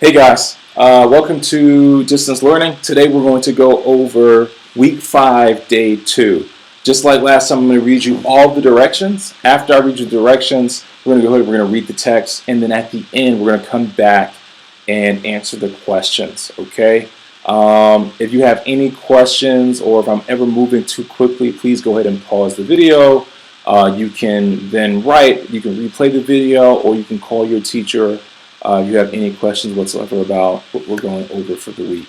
Hey guys, welcome to Distance Learning. Today we're going to go over week 5, day 2. Just like last time, I'm going to read you all the directions. After I read you the directions, we're going to go ahead and we're going to read the text, and then at the end we're going to come back and answer the questions, okay? If you have any questions or if I'm ever moving too quickly, please go ahead and pause the video. You can then write, you can replay the video, or you can call your teacher if you have any questions whatsoever about what we're going over for the week.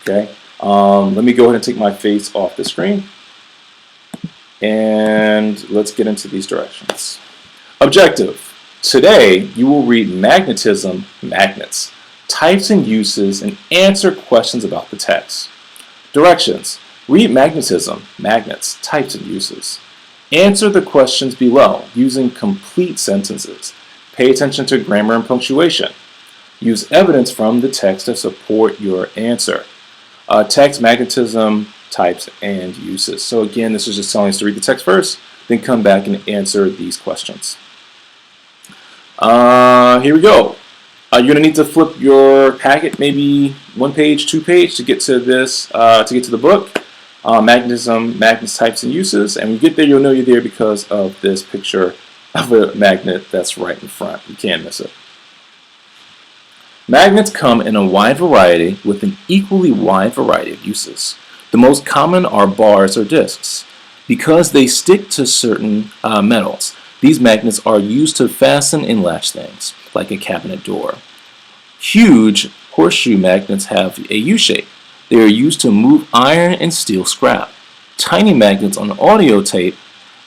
Okay, let me go ahead and take my face off the screen, and let's get into these directions. Objective. Today, you will read magnetism, magnets, types and uses, and answer questions about the text. Directions. Read magnetism, magnets, types and uses. Answer the questions below using complete sentences. Pay attention to grammar and punctuation. Use evidence from the text to support your answer. Text, magnetism, types, and uses. So again, this is just telling us to read the text first, then come back and answer these questions. Here we go. You're going to need to flip your packet, maybe 1 page, 2 page, to get to this, to get to the book. Magnetism, magnets, types, and uses. And when you get there, you'll know you're there because of this picture of a magnet that's right in front. You can't miss it. Magnets come in a wide variety with an equally wide variety of uses. The most common are bars or discs. Because they stick to certain metals, these magnets are used to fasten and latch things, like a cabinet door. Huge horseshoe magnets have a U-shape. They are used to move iron and steel scrap. Tiny magnets on audio tape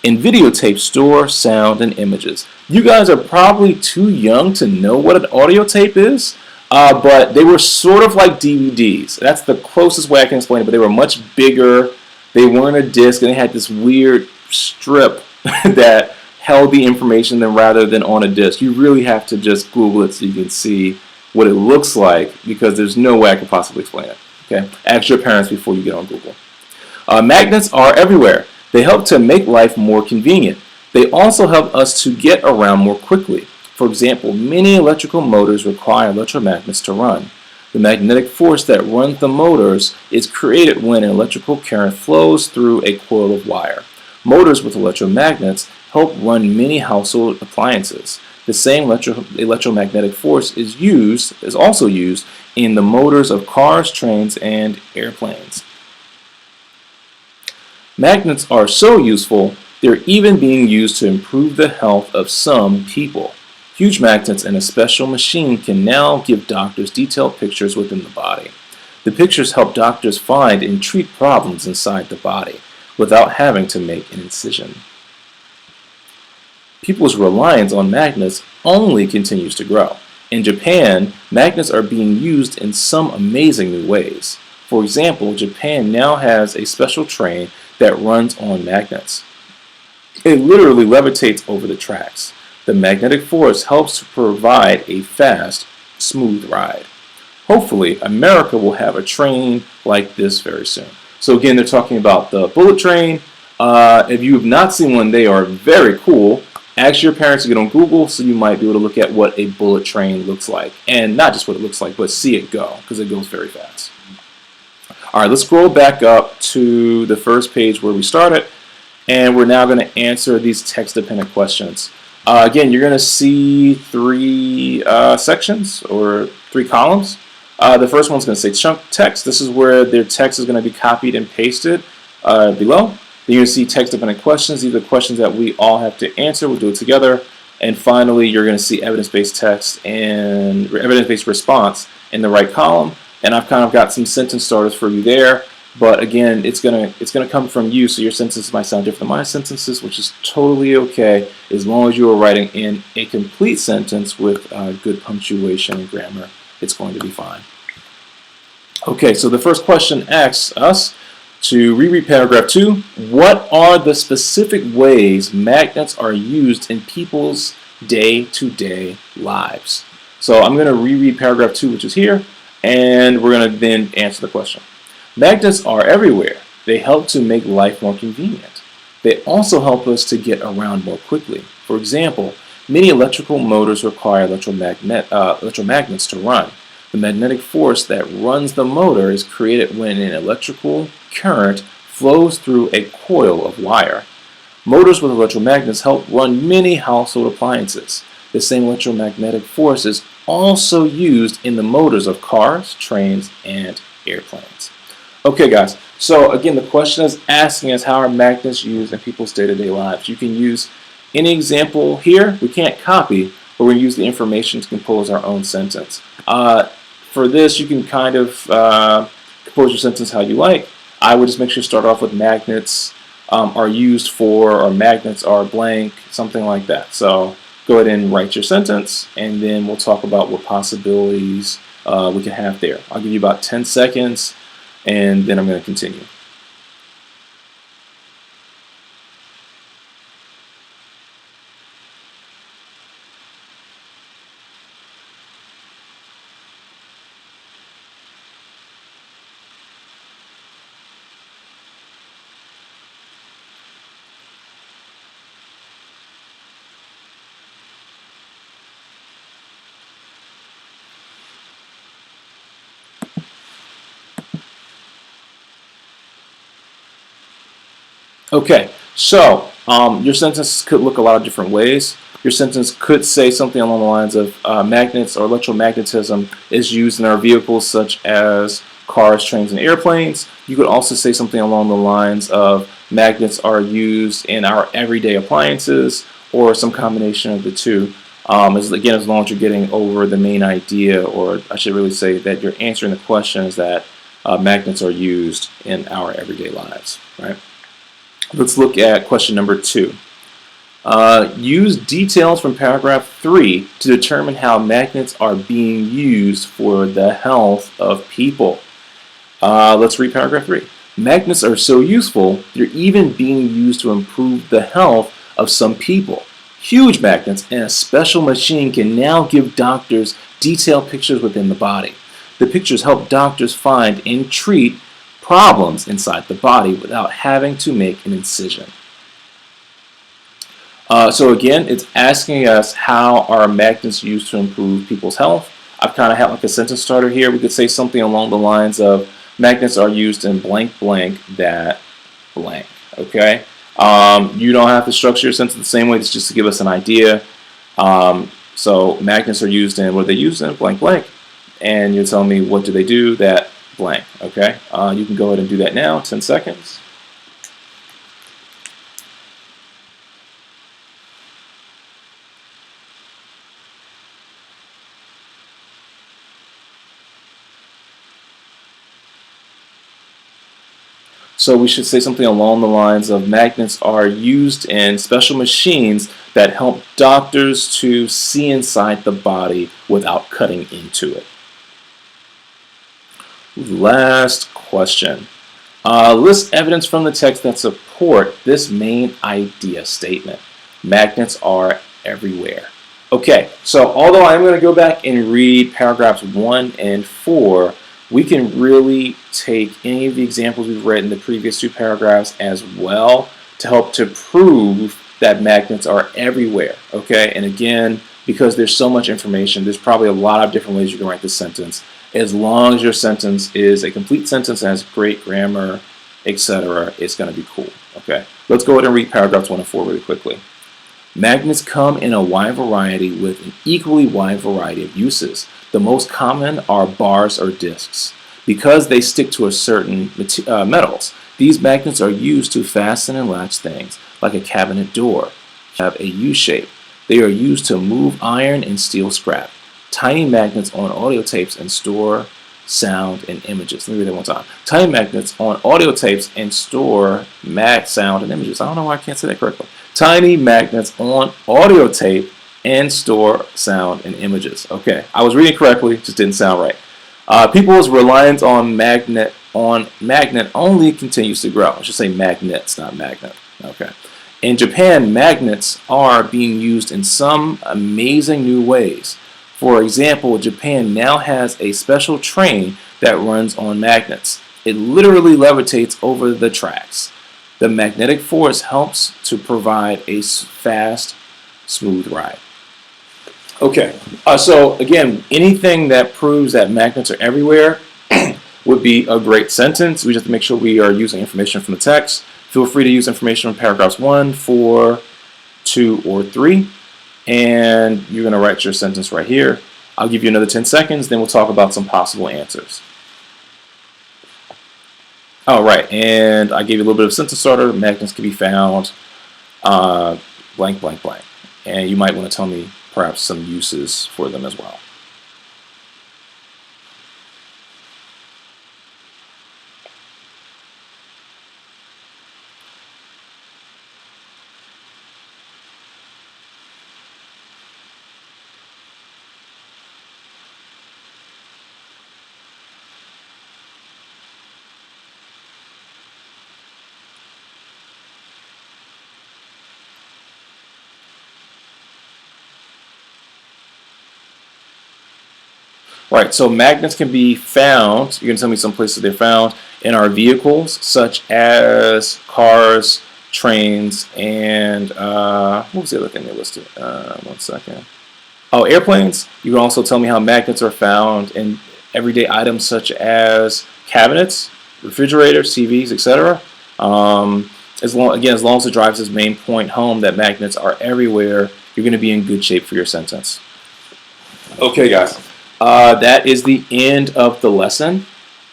and videotape store sound and images. You guys are probably too young to know what an audio tape is, but they were sort of like DVDs. That's the closest way I can explain it, but they were much bigger. They weren't a disc, and they had this weird strip that held the information rather than on a disc. You really have to just Google it so you can see what it looks like, because there's no way I can possibly explain it. Okay? Ask your parents before you get on Google. Magnets are everywhere. They help to make life more convenient. They also help us to get around more quickly. For example, many electrical motors require electromagnets to run. The magnetic force that runs the motors is created when an electrical current flows through a coil of wire. Motors with electromagnets help run many household appliances. The same electromagnetic force is also used in the motors of cars, trains, and airplanes. Magnets are so useful, they're even being used to improve the health of some people. Huge magnets in a special machine can now give doctors detailed pictures within the body. The pictures help doctors find and treat problems inside the body without having to make an incision. People's reliance on magnets only continues to grow. In Japan, magnets are being used in some amazing new ways. For example, Japan now has a special train that runs on magnets. It literally levitates over the tracks. The magnetic force helps to provide a fast, smooth ride. Hopefully, America will have a train like this very soon. So again, they're talking about the bullet train. If you have not seen one, they are very cool. Ask your parents to get on Google so you might be able to look at what a bullet train looks like. And not just what it looks like, but see it go, because it goes very fast. All right, let's scroll back up to the first page where we started, and we're now going to answer these text-dependent questions. Again, you're going to see 3 sections or 3 columns. The first one's going to say chunk text. This is where their text is going to be copied and pasted below. Then you're going to see text-dependent questions. These are the questions that we all have to answer. We'll do it together. And finally, you're going to see evidence-based text and evidence-based response in the right column. And I've kind of got some sentence starters for you there. But again, it's gonna come from you, so your sentences might sound different than my sentences, which is totally okay as long as you are writing in a complete sentence with good punctuation and grammar. It's going to be fine. Okay, so the first question asks us to reread paragraph 2. What are the specific ways magnets are used in people's day-to-day lives? So I'm going to reread paragraph 2, which is here, and we're going to then answer the question. Magnets are everywhere. They help to make life more convenient. They also help us to get around more quickly. For example, many electrical motors require electromagnets to run. The magnetic force that runs the motor is created when an electrical current flows through a coil of wire. Motors with electromagnets help run many household appliances. The same electromagnetic force is also used in the motors of cars, trains, and airplanes. Okay, guys, so again, the question is asking us how are magnets used in people's day-to-day lives. You can use any example here. We can't copy, but we use the information to compose our own sentence. For this, you can kind of compose your sentence how you like. I would just make sure to start off with magnets are used for, or magnets are blank, something like that. So go ahead and write your sentence, and then we'll talk about what possibilities we can have there. I'll give you about 10 seconds, and then I'm going to continue. Okay, so your sentence could look a lot of different ways. Your sentence could say something along the lines of magnets or electromagnetism is used in our vehicles such as cars, trains, and airplanes. You could also say something along the lines of magnets are used in our everyday appliances, or some combination of the two. Again, as long as you're getting over the main idea, or I should really say that you're answering the question is that magnets are used in our everyday lives, right? Let's look at question number 2. Use details from paragraph 3 to determine how magnets are being used for the health of people. Let's read paragraph 3. Magnets are so useful, they're even being used to improve the health of some people. Huge magnets and a special machine can now give doctors detailed pictures within the body. The pictures help doctors find and treat problems inside the body without having to make an incision. So again, it's asking us how are magnets used to improve people's health. I've kind of had like a sentence starter here. We could say something along the lines of magnets are used in blank blank that blank. Okay, you don't have to structure your sentence the same way. It's just to give us an idea. So magnets are used in, what are they used in? Blank blank. And you're telling me what do they do? That blank. Okay, you can go ahead and do that now. 10 seconds. So we should say something along the lines of magnets are used in special machines that help doctors to see inside the body without cutting into it. Last question. List evidence from the text that support this main idea statement. Magnets are everywhere. Okay, so although I'm going to go back and read paragraphs 1 and 4, we can really take any of the examples we've read in the previous 2 paragraphs as well to help to prove that magnets are everywhere. Okay, and again, because there's so much information, there's probably a lot of different ways you can write this sentence. As long as your sentence is a complete sentence, has great grammar, etc., it's going to be cool. Okay, let's go ahead and read paragraphs 1 and 4 really quickly. Magnets come in a wide variety with an equally wide variety of uses. The most common are bars or discs. Because they stick to a certain metals, these magnets are used to fasten and latch things, like a cabinet door. Have a U-shape. They are used to move iron and steel scrap. Tiny magnets on audio tapes and store sound and images. Let me read that one time. Tiny magnets on audio tapes and store sound and images. I don't know why I can't say that correctly. Tiny magnets on audio tape and store sound and images. Okay, I was reading correctly, just didn't sound right. People's reliance on magnet only continues to grow. I should say magnets, not magnet. Okay. In Japan, magnets are being used in some amazing new ways. For example, Japan now has a special train that runs on magnets. It literally levitates over the tracks. The magnetic force helps to provide a fast, smooth ride. Okay, so again, anything that proves that magnets are everywhere would be a great sentence. We just have to make sure we are using information from the text. Feel free to use information from paragraphs 1, 4, 2, or 3. And you're going to write your sentence right here. I'll give you another 10 seconds, then we'll talk about some possible answers. All right, and I gave you a little bit of sentence starter. Magnets can be found blank, blank, blank. And you might want to tell me perhaps some uses for them as well. Right, so magnets can be found, you can tell me some places they're found in our vehicles, such as cars, trains, and what was the other thing they listed? 1 second. Oh, airplanes. You can also tell me how magnets are found in everyday items such as cabinets, refrigerators, TVs, etc. As long as it drives this main point home that magnets are everywhere, you're going to be in good shape for your sentence. Okay, guys. That is the end of the lesson.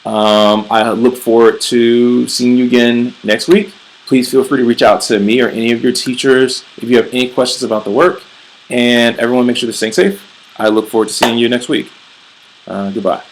I look forward to seeing you again next week. Please feel free to reach out to me or any of your teachers if you have any questions about the work. And everyone make sure to stay safe. I look forward to seeing you next week. Goodbye.